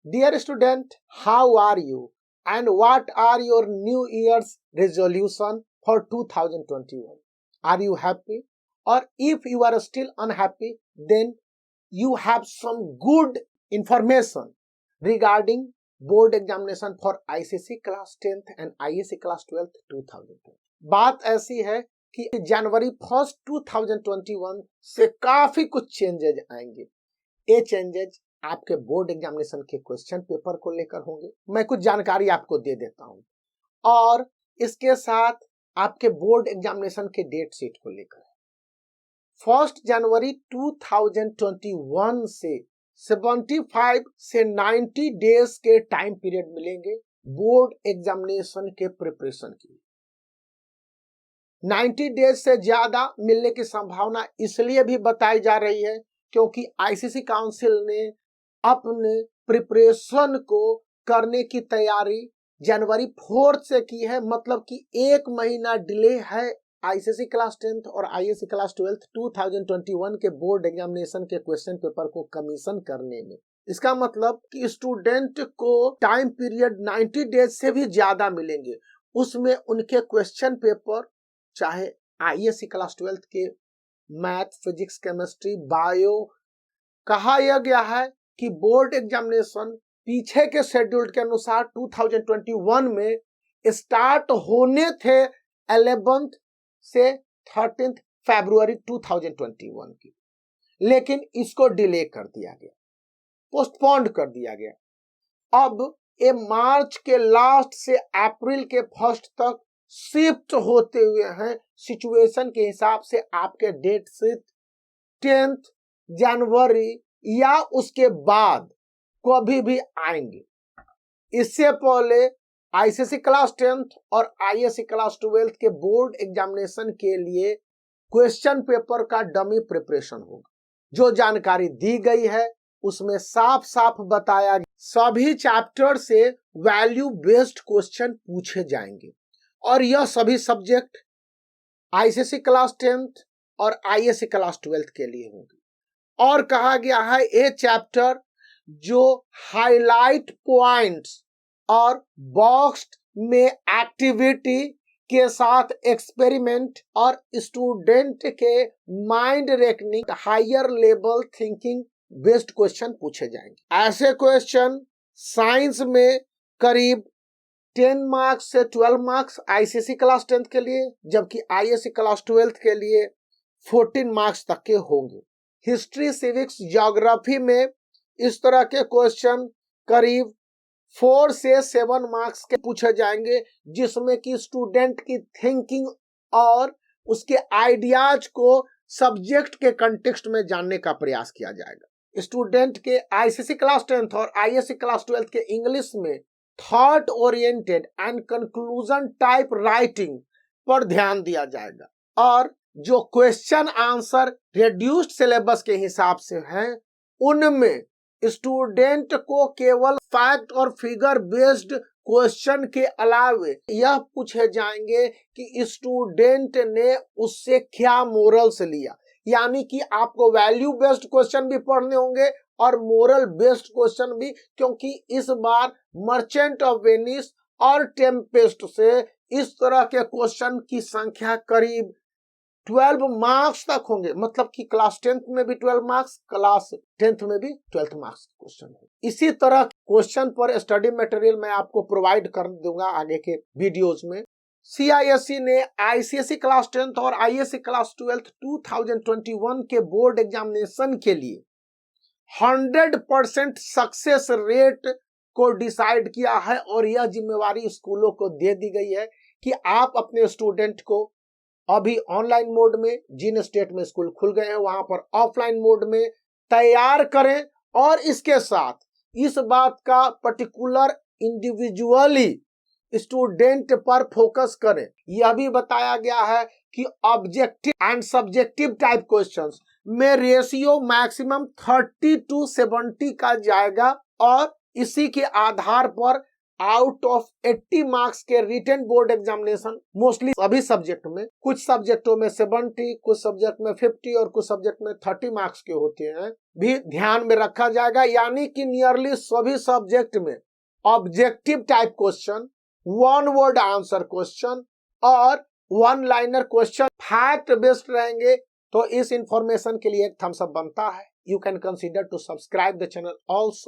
Dear student, how are you? And what are your New Year's resolution for 2021? Are you happy? Or if you are still unhappy, then you have some good information regarding board examination for ICSE class 10th and ISC class 12th 2020. बात ऐसी है कि जनवरी 1 2021 से काफी कुछ changes आएंगे। ये changes आपके बोर्ड एग्जामिनेशन के क्वेश्चन पेपर को लेकर होंगे। मैं कुछ जानकारी आपको दे देता हूं और इसके साथ आपके बोर्ड एग्जामिनेशन के डेट शीट को लेकर 1 जनवरी 2021 से 75 से 90 डेज के टाइम पीरियड मिलेंगे बोर्ड एग्जामिनेशन के प्रिपरेशन के लिए। 90 डेज से ज्यादा मिलने की संभावना इसलिए भी बताई जा रही है क्योंकि आईसीसी काउंसिल ने अपने प्रिपरेशन को करने की तैयारी जनवरी 4 से की है, मतलब कि 1 महीना डिले है आईसीसी क्लास 10th और आईएससी क्लास 12th 2021 के बोर्ड एग्जामिनेशन के क्वेश्चन पेपर को कमीशन करने में। इसका मतलब कि स्टूडेंट को टाइम पीरियड 90 डेज से भी ज्यादा मिलेंगे, उसमें उनके क्वेश्चन पेपर चाहे आईएससी क्लास 12th के मैथ, फिजिक्स, केमिस्ट्री, बायो, कहा यह गया है कि बोर्ड एग्जामिनेशन पीछे के शेड्यूल के अनुसार 2021 में स्टार्ट होने थे 11th से 13th फरवरी 2021 की, लेकिन इसको डिले कर दिया गया, पोस्टपोन्ड कर दिया गया। अब ये मार्च के लास्ट से अप्रैल के फर्स्ट तक शिफ्ट होते हुए हैं। सिचुएशन के हिसाब से आपके डेट शीट 10th जनवरी या उसके बाद कभी भी आएंगे। इससे पहले आईसीसी क्लास 10th और आईएससी क्लास 12th के बोर्ड एग्जामिनेशन के लिए क्वेश्चन पेपर का डमी प्रिपरेशन होगा। जो जानकारी दी गई है उसमें साफ साफ बताया सभी चैप्टर से वैल्यू बेस्ड क्वेश्चन पूछे जाएंगे और यह सभी सब्जेक्ट आईसीसी क्लास 10th और आईएससी क्लास 12th के लिए होंगे। और कहा गया है ये चैप्टर जो हाईलाइट पॉइंट्स और बॉक्स्ड में एक्टिविटी के साथ एक्सपेरिमेंट और स्टूडेंट के mind reckoning higher level thinking based question पूछे जाएंगे। ऐसे क्वेश्चन साइंस में करीब 10 मार्क्स से 12 मार्क्स आईसीसी क्लास 10th के लिए, जबकि आईएससी क्लास 12th के लिए 14 मार्क्स तक के होंगे। हिस्ट्री, सिविक्स, ज्योग्राफी में इस तरह के क्वेश्चन करीब 4 से 7 मार्क्स के पूछे जाएंगे, जिसमें कि स्टूडेंट की थिंकिंग और उसके आइडियाज को सब्जेक्ट के कंटेक्स्ट में जानने का प्रयास किया जाएगा। स्टूडेंट के आईसीसी क्लास 10th और आईएससी क्लास 12th के इंग्लिश में thought oriented and conclusion type writing पर ध्यान दिया जाएगा और जो क्वेश्चन आंसर रिड्यूस्ड सिलेबस के हिसाब से हैं उनमें स्टूडेंट को केवल फैक्ट और फिगर बेस्ड क्वेश्चन के अलावे यह पूछे जाएंगे कि स्टूडेंट ने उससे क्या मोरल्स लिया, यानी कि आपको वैल्यू बेस्ड क्वेश्चन भी पढ़ने होंगे और मोरल बेस्ड क्वेश्चन भी, क्योंकि इस बार मर्चेंट ऑफ वेनिस और टेम्पेस्ट से इस तरह के क्वेश्चन की संख्या करीब 12 मार्क्स तक होंगे, मतलब कि क्लास 10th में भी 12 मार्क्स, क्लास 10th में भी 12 मार्क्स क्वेश्चन है। इसी तरह क्वेश्चन पर स्टडी मटेरियल मैं आपको प्रोवाइड कर दूंगा आगे के वीडियोस में। सीआईएससी ने आईसीएससी क्लास 10th और आईएससी क्लास 12th 2021 के बोर्ड एग्जामिनेशन के लिए 100% सक्सेस रेट को डिसाइड किया है और यह जिम्मेवारी स्कूलों को दे दी गई है कि आप अपने स्टूडेंट को अभी ऑनलाइन मोड में, जिन स्टेट में स्कूल खुल गए हैं वहां पर ऑफलाइन मोड में तैयार करें और इसके साथ इस बात का पर्टिकुलर इंडिविजुअली स्टूडेंट पर फोकस करें। यह भी बताया गया है कि objective and subjective type questions में रेशियो मैक्सिमम 30 to 70 का जाएगा और इसी के आधार पर आउट ऑफ 80 मार्क्स के रिटन बोर्ड एग्जामिनेशन मोस्टली सभी सब्जेक्ट में, कुछ सब्जेक्टों में 70, कुछ सब्जेक्ट में 50 और कुछ सब्जेक्ट में 30 मार्क्स के होते हैं, भी ध्यान में रखा जाएगा। यानी कि नियरली सभी सब्जेक्ट में objective type question, one word answer question और one liner question fact based रहेंगे। तो इस इंफॉर्मेशन के लिए एक थम्स अप बनता है। You can consider to subscribe the channel also.